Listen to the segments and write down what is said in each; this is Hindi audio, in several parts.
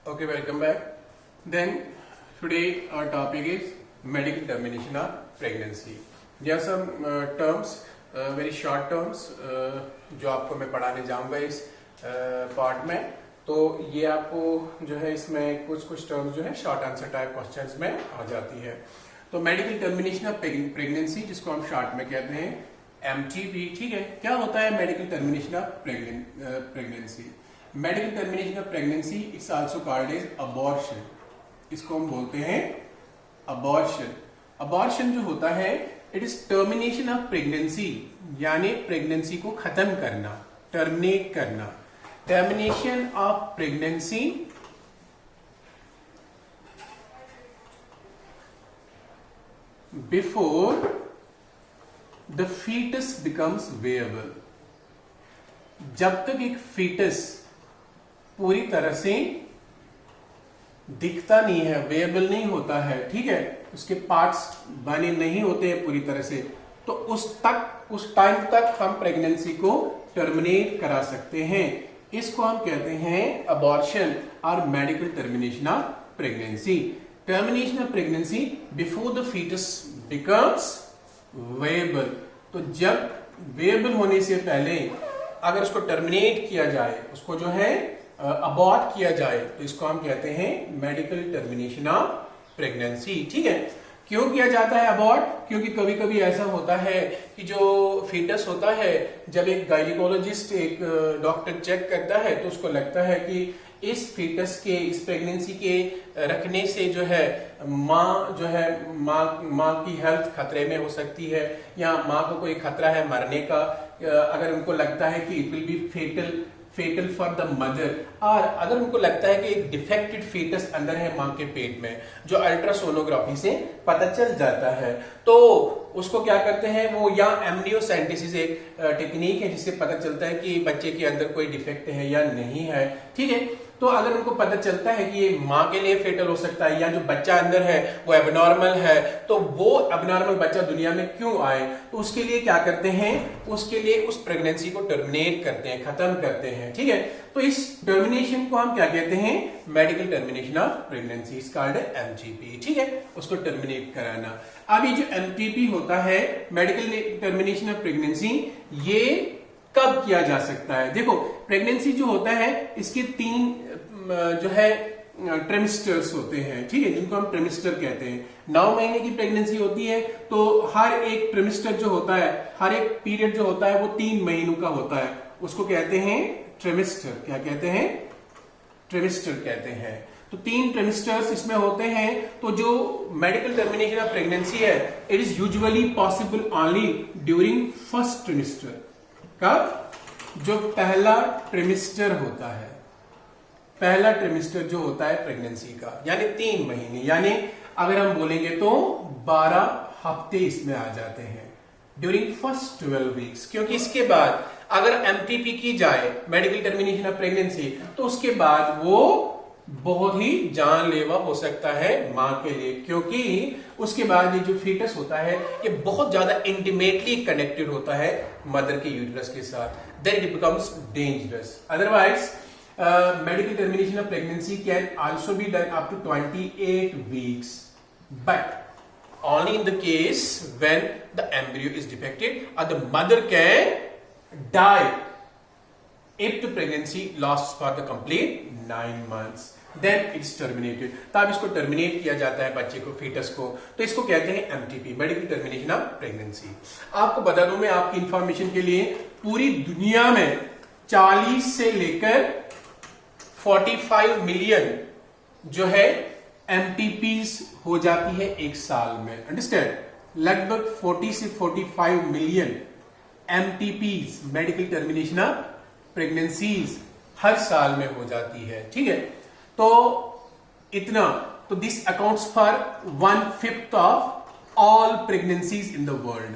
Okay, welcome back. Then today our topic is medical termination of pregnancy. There are some terms, very short terms, जो आपको मैं पढ़ाने जाऊंगा इस पार्ट में. तो ये आपको जो है इसमें कुछ टर्म्स जो है शॉर्ट आंसर टाइप क्वेश्चंस में आ जाती है. तो मेडिकल टर्मिनेशन ऑफ प्रेगनेंसी, जिसको हम शॉर्ट में कहते हैं MTP. ठीक है, क्या होता है medical termination of pregnancy? Medical termination of pregnancy it's also called as abortion. इसको हम बोलते हैं अबॉर्शन. अबॉर्शन जो होता है it is termination of pregnancy, यानी प्रेगनेंसी को खत्म करना, टर्मिनेट करना. Termination of pregnancy before the foetus becomes viable. जब तक एक फीटस पूरी तरह से दिखता नहीं है, वेएबल नहीं होता है, ठीक है, उसके पार्ट्स बने नहीं होते हैं पूरी तरह से, तो उस टाइम तक हम प्रेगनेंसी को टर्मिनेट करा सकते हैं. इसको हम कहते हैं अबॉर्शन और medical termination of pregnancy. Termination of pregnancy before the foetus becomes viable. तो जब वेएबल होने से पहले अगर उसको टर्मिनेट किया जाए, उसको जो है अबॉर्ट किया जाए, तो इसको हम कहते हैं मेडिकल टर्मिनेशन ऑफ प्रेगनेंसी. ठीक है, क्यों किया जाता है अबॉर्ट? क्योंकि कभी कभी ऐसा होता है कि जो फीटस होता है, जब एक गायनिकोलॉजिस्ट, एक डॉक्टर चेक करता है तो उसको लगता है कि इस फीटस के, इस प्रेगनेंसी के रखने से जो है माँ की हेल्थ खतरे में हो सकती है, या माँ को कोई खतरा है मरने का. अगर उनको लगता है कि it will be fatal for the mother, और अगर उनको लगता है कि एक डिफेक्टेड फीटस अंदर है माँ के पेट में, जो अल्ट्रासोनोग्राफी से पता चल जाता है, तो उसको क्या करते हैं वो, या एमनियोसेंटेसिस एक टेक्निक है जिससे पता चलता है कि बच्चे के अंदर कोई डिफेक्ट है या नहीं है. ठीक है, तो अगर उनको पता चलता है कि ये माँ के लिए फेटल हो सकता है, या जो बच्चा अंदर है वो एबनॉर्मल है, तो वो एबनॉर्मल बच्चा दुनिया में क्यों आए, तो उसके लिए क्या करते हैं, उसके लिए उस प्रेगनेंसी को टर्मिनेट करते हैं, खत्म करते हैं. ठीक है, तो इस टर्मिनेशन को हम क्या कहते हैं? Medical termination of pregnancy is called MTP. ठीक है, उसको टर्मिनेट कराना. अब ये जो MTP होता है, मेडिकल टर्मिनेशन ऑफ प्रेगनेंसी, ये कब किया जा सकता है? देखो, प्रेगनेंसी जो होता है इसके 3 जो है ट्रिमिस्टर्स होते हैं. ठीक है, जिनको हम ट्रिमिस्टर कहते हैं. 9 महीने की प्रेगनेंसी होती है, तो हर एक ट्रिमिस्टर जो होता है, हर एक पीरियड जो होता है वो 3 महीनों का होता है. उसको कहते हैं ट्रिमिस्टर. क्या कहते हैं? ट्रिमिस्टर कहते हैं. तो 3 ट्रिमिस्टर्स इसमें होते हैं. तो जो मेडिकल टर्मिनेशन ऑफ प्रेगनेंसी है, it is usually possible only during first trimester. कब? जो पहला ट्रिमिस्टर होता है, पहला ट्रिमिस्टर जो होता है प्रेगनेंसी का, यानी 3 महीने, यानी अगर हम बोलेंगे तो 12 हफ्ते इसमें आ जाते हैं ड्यूरिंग फर्स्ट 12 वीक्स. क्योंकि इसके बाद अगर MTP की जाए, मेडिकल टर्मिनेशन ऑफ प्रेगनेंसी, तो उसके बाद वो बहुत ही जानलेवा हो सकता है मां के लिए, क्योंकि उसके बाद ये जो फीटस होता है ये बहुत ज्यादा इंटीमेटली कनेक्टेड होता है मदर के यूट्रस के साथ. Then it becomes dangerous. Otherwise medical termination of pregnancy can also be done up to 28 weeks, but only in the case when the embryo is defected or the mother can die if the pregnancy lasts for the complete 9 months. Then it's terminated. तब इसको टर्मिनेट किया जाता है बच्चे को, फीटस को. तो इसको कहते हैं MTP, medical termination of pregnancy. आपको बता दूं मैं आपकी इंफॉर्मेशन के लिए, पूरी दुनिया में 40 से लेकर 45 मिलियन जो है MTPs हो जाती है एक साल में. अंडरस्टैंड? लगभग 40 से 45 million MTPs, medical termination of pregnancies, हर साल में हो जाती है. ठीक है, तो इतना, तो this accounts for 1/5 of all pregnancies in the world.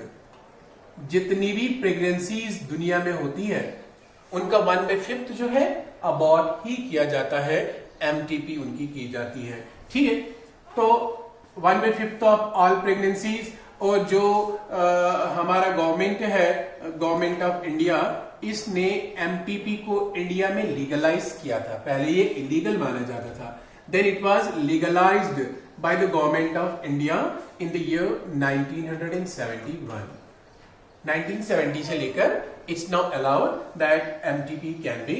जितनी भी प्रेगनेंसीज दुनिया में होती है उनका 1/5 जो है अबॉर्ट ही किया जाता है, MTP उनकी की जाती है. ठीक है, तो 1/5 ऑफ ऑल प्रेगनेंसीज. और जो हमारा गवर्नमेंट है, गवर्नमेंट ऑफ इंडिया, इसने एमटीपी को इंडिया में लीगलाइज किया था। पहले ये इलीगल माना जाता था, then it was legalised by the government of India in the year 1971। 1970 से लेकर it's now allowed that MTP can be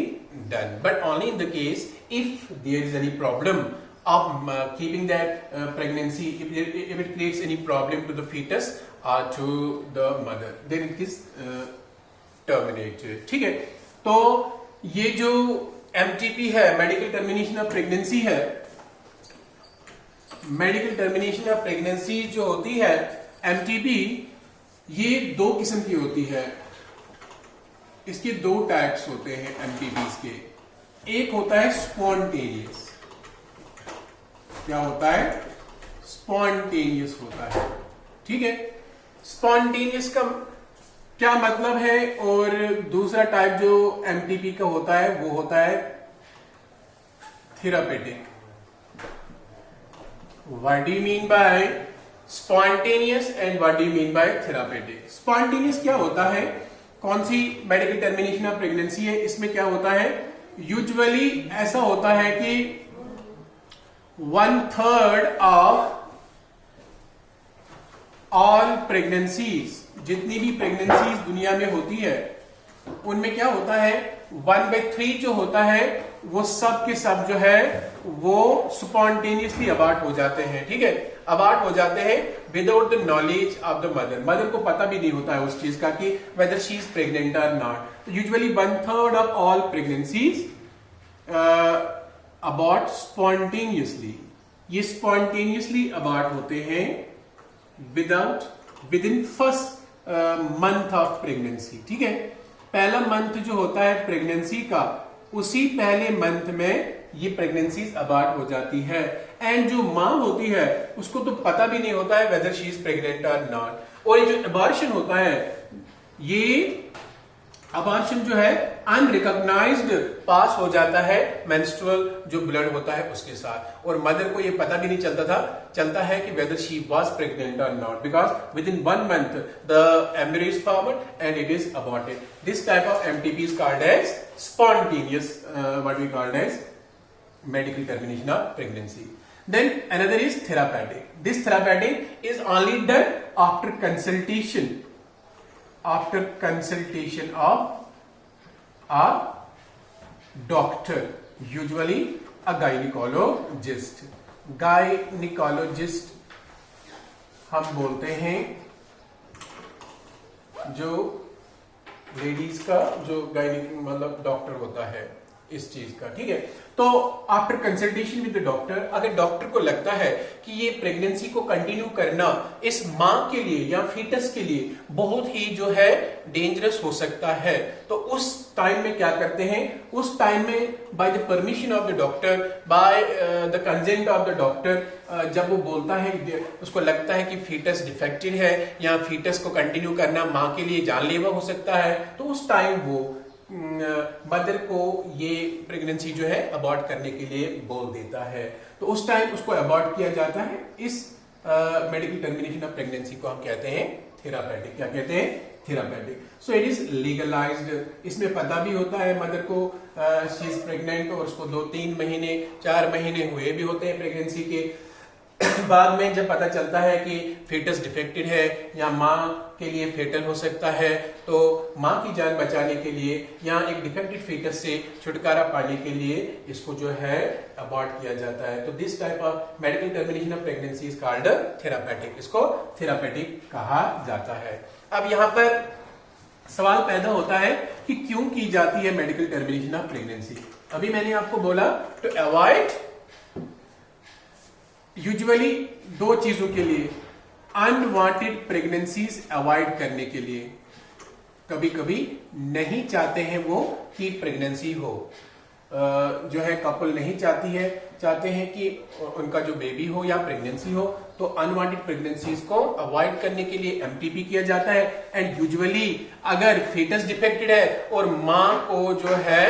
done, but only in the case if there is any problem of keeping that pregnancy, if it creates any problem to the fetus or to the mother, then it is terminated। ठीक है, तो ये जो MTP है, मेडिकल टर्मिनेशन ऑफ प्रेगनेंसी है, मेडिकल टर्मिनेशन ऑफ प्रेगनेंसी जो होती है MTP, ये दो किस्म की होती है। इसके दो टाइप्स होते हैं MTPs के। एक होता है स्पॉन्टेनियस। क्या होता है? स्पॉन्टेनियस होता है। ठीक है, स्पॉन्टेनियस का क्या मतलब है? और दूसरा टाइप जो MTP का होता है वो होता है therapeutic. What do you mean bye spontaneous and what do you mean bye therapeutic? Spontaneous क्या होता है? कौन सी मेडिकल टर्मिनेशन ऑफ प्रेगनेंसी है? इसमें क्या होता है? यूजुअली ऐसा होता है कि 1/3 ऑफ ऑल प्रेगनेंसीज, जितनी भी प्रेगनेंसीज दुनिया में होती है उनमें क्या होता है, 1/3 जो होता है वो सब के सब जो है वो स्पॉन्टेनियसली अबार्ट हो जाते हैं। ठीक है, अबार्ट हो जाते हैं without the knowledge of the mother. Mother को पता भी नहीं होता है उस चीज का कि वेदर शी इज प्रेग्नेंट और नॉट। तो usually 1/3 of all pregnancies abort spontaneously. ये स्पॉन्टेनियसली अबार्ट होते हैं within first month of pregnancy. ठीक है, पहला मंथ जो होता है प्रेगनेंसी का, उसी पहले मंथ में ये प्रेगनेंसीज अबार्ट हो जाती है। एंड जो मां होती है उसको तो पता भी नहीं होता है वेदर शी इज प्रेग्नेंट और नॉट। और ये जो अबॉर्शन होता है, ये अबॉर्शन जो है अनरिकॉग्नाइज्ड पास हो जाता है मेंस्ट्रुअल जो ब्लड होता है उसके साथ। और मदर को ये पता भी नहीं चलता है कि वेदर शी वाज प्रेग्नेंट और not, because within 1 month the embryo is formed and it is aborted. This type of MTP is called as spontaneous, what we called as medical termination of pregnancy. Then another is therapeutic. This therapeutic is only done after consultation of a doctor, usually a gynecologist. Gynecologist हम बोलते हैं जो लेडीज का जो गायनिक मतलब डॉक्टर होता है इस चीज का। ठीक है, तो after consultation with the doctor, अगर डॉक्टर को लगता है कि ये प्रेगनेंसी को कंटिन्यू करना इस मां के लिए या फीटस के लिए बहुत ही जो है डेंजरस हो सकता है, तो उस टाइम में क्या करते हैं? उस टाइम में by the permission of the doctor, by the consent of the doctor, जब वो बोलता है, उसको लगता है कि फीटस डिफेक्टेड है या फीटस को कंटिन्यू करना मां के लिए जानलेवा हो सकता है, तो उस टाइम वो मदर को ये प्रेगनेंसी जो है अबॉर्ट करने के लिए बोल देता है। तो उस टाइम उसको अबॉर्ट किया जाता है। इस मेडिकल टर्मिनेशन ऑफ प्रेगनेंसी को हम कहते हैं थेरापेटिक। क्या कहते हैं? Therapeutic. So it is legalised. इसमें पता भी होता है मदर को शी इज प्रेग्नेंट, और उसको 2-3 महीने 4 महीने हुए भी होते हैं प्रेगनेंसी के। बाद में जब पता चलता है कि फीटस डिफेक्टेड है या मां के लिए फेटल हो सकता है, तो मां की जान बचाने के लिए या एक डिफेक्टेड फीटस से छुटकारा पाने के लिए इसको जो है अबॉर्ट किया जाता है। तो this type of medical termination of pregnancy is called therapeutic. इसको थेरापेटिक कहा जाता है। अब यहां पर सवाल पैदा होता है कि क्यों की जाती है मेडिकल टर्मिनेशन ऑफ प्रेगनेंसी। अभी मैंने आपको बोला टू अवॉइड, यूजुअली 2 चीजों के लिए, अनवांटेड प्रेगनेंसीज अवॉइड करने के लिए। कभी कभी नहीं चाहते हैं वो कि प्रेगनेंसी हो, जो है कपल नहीं चाहते हैं कि उनका जो बेबी हो या प्रेगनेंसी हो, तो अनवांटेड प्रेगनेंसीज को अवॉइड करने के लिए MTP किया जाता है। एंड यूजुअली अगर फीटस डिफेक्टेड है और मां को जो है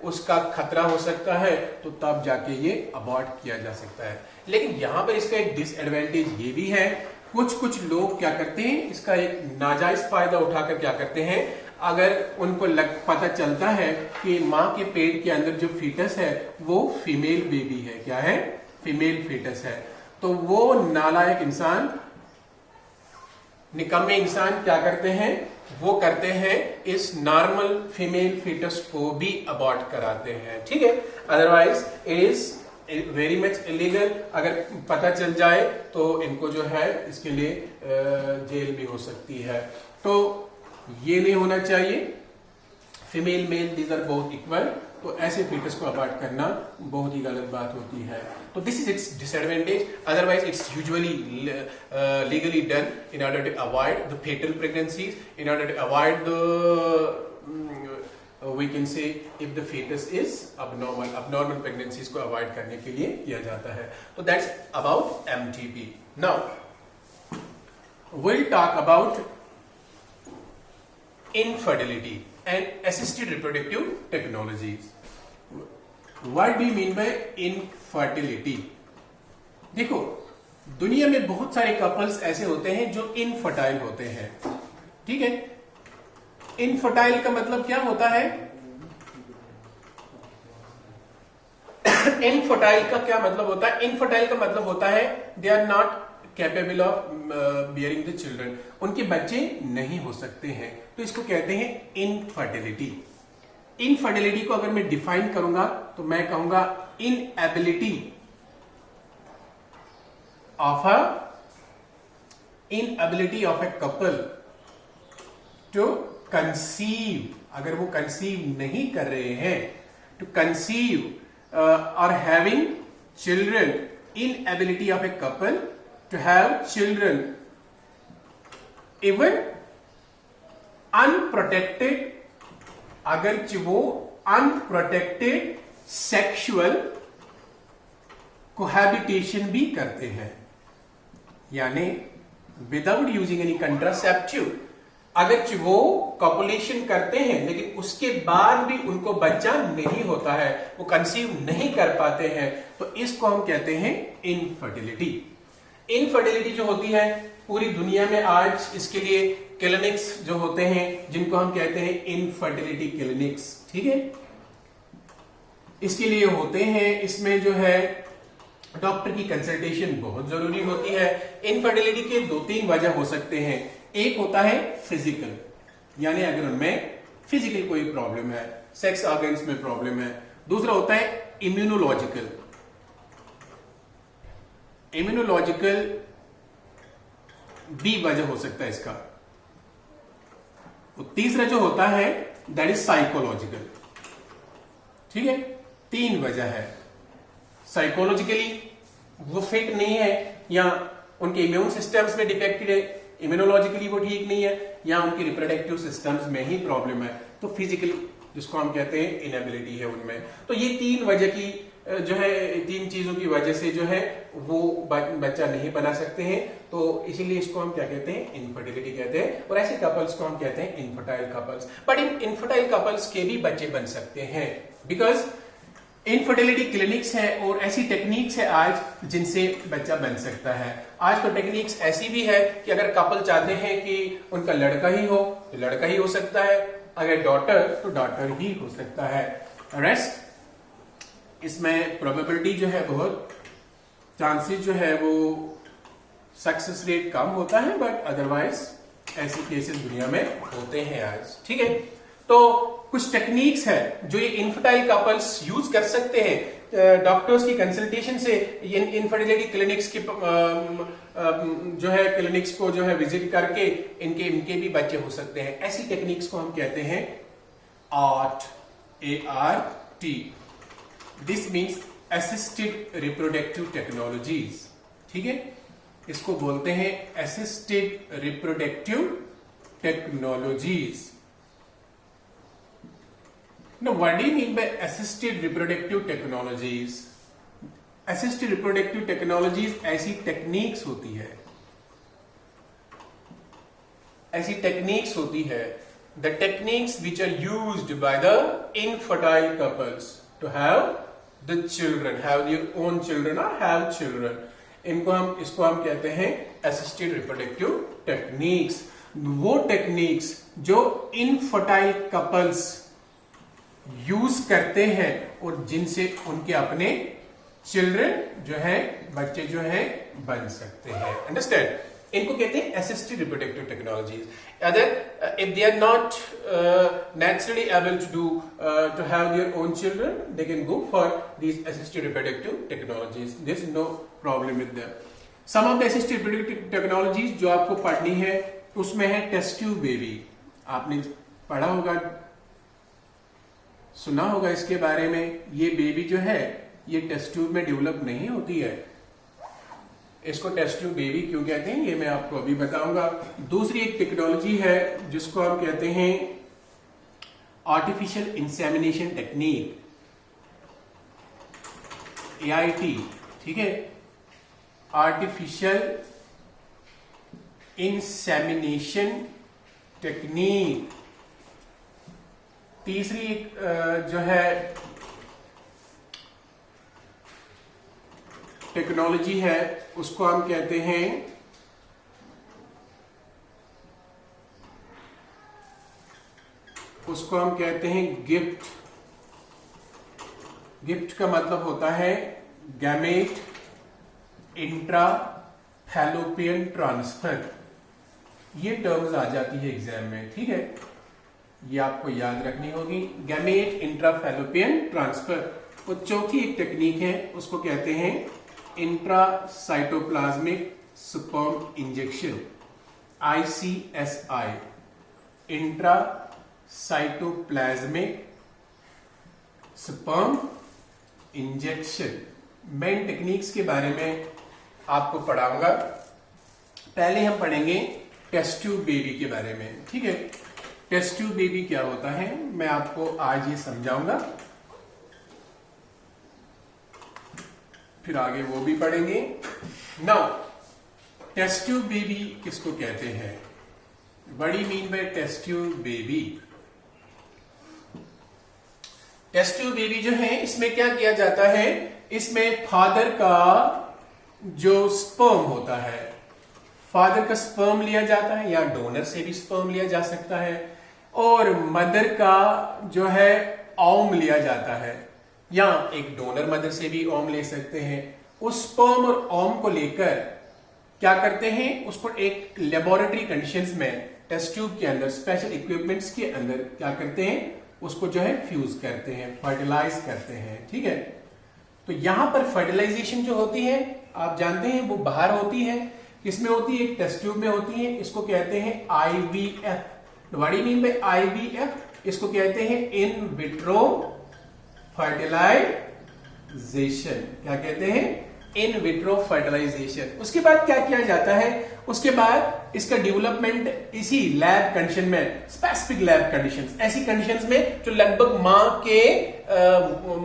उसका खतरा हो सकता है, तो तब जाके ये अबॉर्ट किया जा सकता है। लेकिन यहां पर इसका एक डिसएडवांटेज ये भी है, कुछ लोग क्या करते हैं, इसका एक नाजायज फायदा उठाकर क्या करते हैं, अगर उनको पता चलता है कि माँ के पेट के अंदर जो फीटस है वो फीमेल बेबी है, क्या है, फीमेल फीटस है, तो वो नालायक इंसान, निकम्मे इंसान क्या करते हैं, वो करते हैं इस नॉर्मल फीमेल फीटस को भी अबॉर्ट कराते हैं, ठीक है। Otherwise it is very much illegal. अगर पता चल जाए तो इनको जो है इसके लिए जेल भी हो सकती है। तो ये नहीं होना चाहिए। Female male these are both equal, तो ऐसे फीटस को अबॉर्ट करना बहुत ही गलत बात होती है। तो this is its disadvantage. Otherwise it's usually legally done in order to avoid the fatal pregnancies, in order to avoid the we can say if the fetus is abnormal pregnancies को अवॉइड करने के लिए किया जाता है। तो that's about MTP. Now we'll talk about infertility and assisted reproductive technologies. What do you mean by infertility? देखो, दुनिया में बहुत सारे कपल्स ऐसे होते हैं जो इनफर्टाइल होते हैं, ठीक है। इनफर्टाइल का मतलब क्या होता है? इनफर्टाइल का क्या मतलब होता है? इनफर्टाइल का मतलब होता है they are not capable of bearing the children, उनके बच्चे नहीं हो सकते हैं, तो इसको कहते हैं इनफर्टिलिटी। इनफर्टिलिटी को अगर मैं डिफाइन करूंगा तो मैं कहूंगा inability of a couple to conceive, अगर वो कंसीव नहीं कर रहे हैं, टू कंसीव और having children, inability of a couple to have children even unprotected, अगर वो अनप्रोटेक्टेड सेक्सुअल कोहैबिटेशन भी करते हैं, यानी विदाउट यूजिंग एनी कंट्रासेप्टिव, अगर वो कॉपुलेशन करते हैं लेकिन उसके बाद भी उनको बच्चा नहीं होता है, वो कंसीव नहीं कर पाते हैं, तो इसको हम कहते हैं इनफर्टिलिटी। इनफर्टिलिटी जो होती है पूरी दुनिया में आज इसके लिए क्लिनिक्स जो होते हैं जिनको हम कहते हैं इनफर्टिलिटी क्लिनिक्स, ठीक है, इसके लिए होते हैं। इसमें जो है डॉक्टर की कंसल्टेशन बहुत जरूरी होती है। इनफर्टिलिटी के 2-3 वजह हो सकते हैं। एक होता है फिजिकल, यानी अगर उनमें फिजिकल कोई प्रॉब्लम है, सेक्स ऑर्गन्स में प्रॉब्लम है। दूसरा होता है इम्यूनोलॉजिकल, इम्यूनोलॉजिकल भी वजह हो सकता है इसका। तीसरा जो होता है दैट इज साइकोलॉजिकल, ठीक है। 3 वजह है। साइकोलॉजिकली वो फिट नहीं है, या उनके इम्यून सिस्टम्स में डिफेक्टेड है, इम्यूनोलॉजिकली वो ठीक नहीं है, या उनके रिप्रोडक्टिव सिस्टम्स में ही प्रॉब्लम है, तो फिजिकल जिसको हम कहते हैं इनएबिलिटी है उनमें। तो ये 3 वजह की जो है, 3 चीजों की वजह से जो है वो बच्चा नहीं बना सकते हैं, तो इसीलिए इसको हम क्या कहते हैं, इनफर्टिलिटी कहते हैं। और ऐसे कपल्स को हम कहते हैं infertile couples. But in infertile couples के भी बच्चे बन सकते हैं, बिकॉज इनफर्टिलिटी क्लिनिक्स है और ऐसी टेक्निक्स है आज जिनसे बच्चा बन सकता है। आज तो टेक्निक्स ऐसी भी है कि अगर कपल चाहते हैं कि उनका लड़का ही हो तो लड़का ही हो सकता है, अगर डॉटर तो डॉटर ही हो सकता है। रेस्ट इसमें प्रोबेबिलिटी जो है, बहुत चांसेस जो है वो सक्सेस रेट कम होता है, बट अदरवाइज ऐसे केसेस दुनिया में होते हैं आज, ठीक है। तो कुछ टेक्निक्स है जो ये इनफर्टाइल कपल्स यूज कर सकते हैं। डॉक्टर्स की कंसल्टेशन से इनफर्टिलिटी क्लिनिक्स की जो है क्लिनिक्स को जो है विजिट करके इनके भी बच्चे हो सकते हैं। ऐसी टेक्निक्स को हम कहते हैं ART, ART। This means assisted reproductive technologies, ठीक है, इसको बोलते हैं assisted reproductive technologies. Now, what do you mean by assisted reproductive technologies? Assisted reproductive technologies ऐसी टेक्निक्स होती है, ऐसी टेक्निक्स होती है, the techniques which are used by the infertile couples to have the children, have their own children or have children. इसको हम कहते हैं assisted reproductive techniques. वो टेक्निक्स जो इनफर्टाइल कपल्स यूज करते हैं और जिनसे उनके अपने चिल्ड्रन जो है, बच्चे जो है, बन सकते हैं। अंडरस्टैंड? इनको कहते हैं assisted reproductive technologies. Other if they are not naturally able to have their own children, they can go for these assisted reproductive technologies. There's no problem with them. Some of the assisted reproductive technologies जो आपको पढ़नी है उसमें है टेस्ट ट्यूब बेबी। आपने पढ़ा होगा, सुना होगा इसके बारे में। ये बेबी जो है ये टेस्ट ट्यूब में डेवलप नहीं होती है। इसको टेस्ट ट्यूब बेबी क्यों कहते हैं ये मैं आपको अभी बताऊंगा। दूसरी एक टेक्नोलॉजी है जिसको हम कहते हैं आर्टिफिशियल इंसेमिनेशन टेक्निक, AIT, ठीक है, आर्टिफिशियल इंसेमिनेशन टेक्निक। तीसरी एक जो है टेक्नोलॉजी है उसको हम कहते हैं गिफ्ट। गिफ्ट का मतलब होता है गैमेट इंट्रा फैलोपियन ट्रांसफर। ये टर्म्स आ जाती है एग्जाम में, ठीक है, ये आपको याद रखनी होगी। Gamete intra fallopian transfer. और चौथी एक टेक्निक है उसको कहते हैं intracytoplasmic sperm injection, ICSI, intracytoplasmic sperm injection. मैं इन टेक्निक्स के बारे में आपको पढ़ाऊंगा। पहले हम पढ़ेंगे टेस्ट ट्यूब बेबी के बारे में, ठीक है। टेस्ट ट्यूब बेबी क्या होता है मैं आपको आज ये समझाऊंगा, फिर आगे वो भी पढ़ेंगे। नाउ टेस्ट ट्यूब बेबी किसको कहते हैं? What do you mean by test tube baby? Test tube baby जो है इसमें क्या किया जाता है, इसमें फादर का जो स्पर्म होता है, फादर का स्पर्म लिया जाता है या डोनर से भी स्पर्म लिया जा सकता है, और मदर का जो है ओम लिया जाता है, या एक डोनर मदर से भी ओम ले सकते हैं। उस स्पर्म और ओम को लेकर क्या करते हैं, उसको एक लेबोरेटरी कंडीशंस में टेस्ट ट्यूब के अंदर स्पेशल इक्विपमेंट्स के अंदर क्या करते हैं, उसको जो है फ्यूज करते हैं, फर्टिलाइज करते हैं, ठीक है। तो यहां पर फर्टिलाइजेशन जो होती है आप जानते हैं वो बाहर होती है, किसमें होती है, एक टेस्ट ट्यूब में होती है। इसको कहते हैं IVF। What do you mean bye IVF? इसको कहते हैं इन विट्रो फर्टिलाइजेशन। क्या कहते हैं? In vitro fertilisation. उसके बाद क्या किया जाता है, उसके बाद इसका डेवलपमेंट इसी लैब कंडीशन में, स्पेसिफिक लैब कंडीशंस, ऐसी कंडीशंस में जो लगभग मां के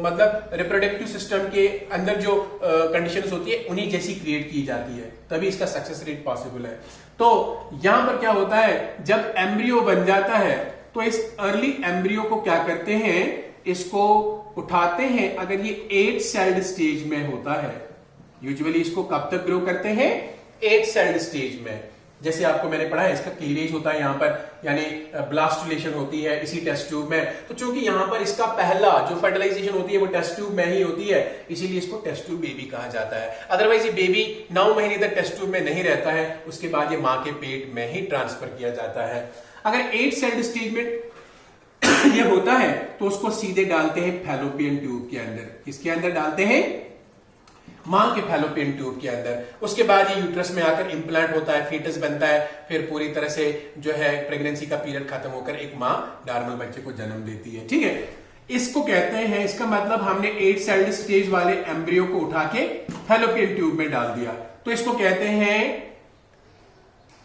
मतलब रिप्रोडक्टिव सिस्टम के अंदर जो कंडीशंस होती है उन्हीं जैसी क्रिएट की जाती है, तभी इसका सक्सेस रेट पॉसिबल है। तो यहां पर क्या होता है, जब एम्ब्रियो बन जाता है तो इस अर्ली एम्ब्रियो को क्या करते हैं, इसको उठाते हैं। अगर ये 8 सेल्ड स्टेज में होता है, यूजुअली इसको कब तक ग्रो करते हैं, 8 सेल्ड स्टेज में। जैसे आपको मैंने पढ़ा है इसका क्लीवेज होता है यहाँ पर, यानी ब्लास्टुलेशन होती है इसी टेस्ट ट्यूब में। तो चूंकि यहाँ पर इसका पहला जो फर्टिलाइजेशन होती है वो टेस्ट ट्यूब में ही होती है, इसीलिए इसको टेस्ट ट्यूब बेबी कहा जाता है। अदरवाइज ये बेबी 9 महीने तक टेस्ट ट्यूब में नहीं रहता है, उसके बाद ये मां के पेट में ही ट्रांसफर किया जाता है। अगर 8 सेल्ड स्टेज में ये होता है तो उसको सीधे डालते हैं फैलोपियन ट्यूब के अंदर। किसके अंदर डालते हैं? मां के फैलोपियन ट्यूब के अंदर। उसके बाद ये यूट्रस में आकर इंप्लांट होता है, फीटस बनता है, फिर पूरी तरह से जो है प्रेगनेंसी का पीरियड खत्म होकर एक मां नॉर्मल बच्चे को जन्म देती है, ठीक है। इसको कहते हैं, इसका मतलब हमने 8 सेल्ड स्टेज वाले एम्ब्रियो को उठा के फैलोपियन ट्यूब में डाल दिया, तो इसको कहते हैं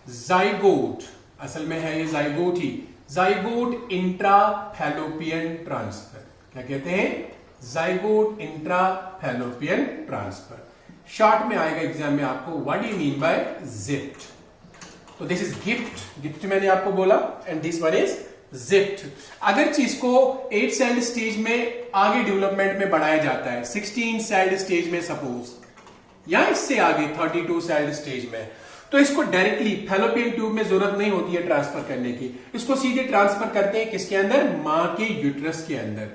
जाइगोट। असल में है ये जाइगोट ही, जाइगोट इंट्रा फैलोपियन ट्रांसफर। क्या कहते हैं? Zygote intra fallopian transfer. Short में आएगा एग्जाम में आपको, what do you mean by ZIFT. तो दिस इज गिफ्ट, गिफ्ट मैंने आपको बोला, and this one is ZIFT. अगर चीज को 8 सेल्ड स्टेज में आगे डेवलपमेंट में बढ़ाया जाता है, 16 सेल्ड स्टेज में सपोज, या इससे आगे 32 सेल्ड स्टेज में, तो इसको डायरेक्टली फैलोपियन ट्यूब में जरूरत नहीं होती है ट्रांसफर करने की, इसको सीधे ट्रांसफर करते हैं किसके अंदर, मां के यूट्रस के अंदर।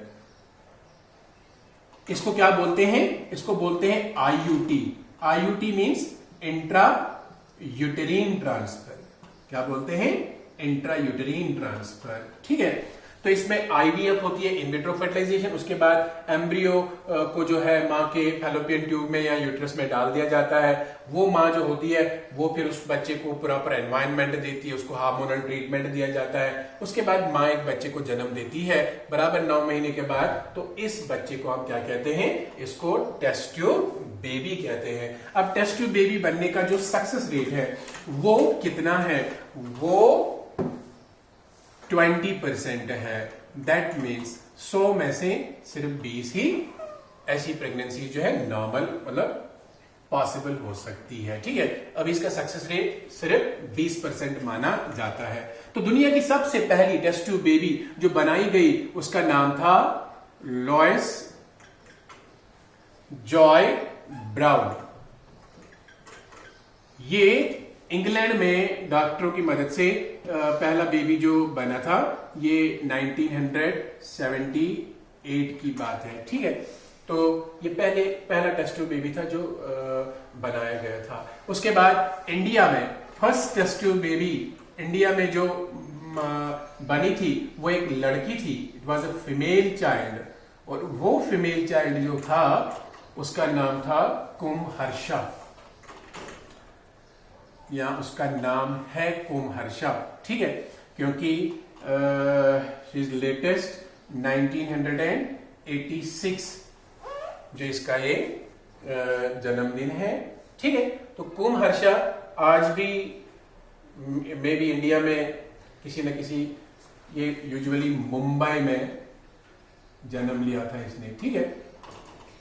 इसको क्या बोलते हैं, इसको बोलते हैं IUT. IUT means intra यूटेरिन transfer. क्या बोलते हैं, इंट्रा यूटेरिन ट्रांसफर। ठीक है, तो इसमें आईवीएफ होती है, इन विट्रो फर्टिलाइजेशन। उसके बाद एम्ब्रियो को जो है मां के फैलोपियन ट्यूब में या यूट्रस में डाल दिया जाता है। वो मां जो होती है वो फिर उस बच्चे को प्रॉपर एनवायरनमेंट देती है, उसको हार्मोनल ट्रीटमेंट दिया जाता है। उसके बाद मां एक बच्चे को जन्म देती है बराबर 9 महीने के बाद। तो इस बच्चे को हम क्या कहते हैं, इसको टेस्ट ट्यूब बेबी कहते हैं। अब टेस्ट ट्यूब बेबी बनने का जो सक्सेस रेट है वो कितना है, वो 20% है। दैट मीन्स 100 में से सिर्फ 20 ही ऐसी प्रेगनेंसी जो है नॉर्मल मतलब पॉसिबल हो सकती है। ठीक है, अब इसका सक्सेस रेट सिर्फ 20% माना जाता है। तो दुनिया की सबसे पहली टेस्ट ट्यूब बेबी जो बनाई गई उसका नाम था लॉयस जॉय ब्राउन। ये इंग्लैंड में डॉक्टरों की मदद से पहला बेबी जो बना था, ये 1978 की बात है। ठीक है, तो ये पहला टेस्ट ट्यूब बेबी था जो बनाया गया था। उसके बाद इंडिया में first test tube baby India में जो बनी थी वो एक लड़की थी, it was a female child. और वो फीमेल चाइल्ड जो था उसका नाम था कुमहर्षा, या उसका नाम है कुमहर्षा। ठीक है, क्योंकि लेटेस्ट 1986 जो इसका ये जन्मदिन है। ठीक है, तो कुमहर्षा आज भी मे बी इंडिया में किसी न किसी, ये यूजुअली मुंबई में जन्म लिया था इसने। ठीक है,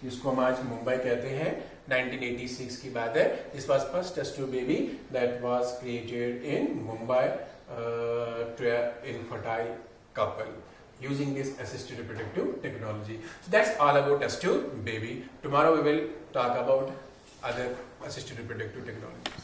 जिसको हम आज मुंबई कहते हैं। 1986 की बात है। This was first test tube baby that was created in Mumbai infertile couple using this assisted reproductive technology. So that's all about test tube baby. Tomorrow we will talk about other assisted reproductive technologies.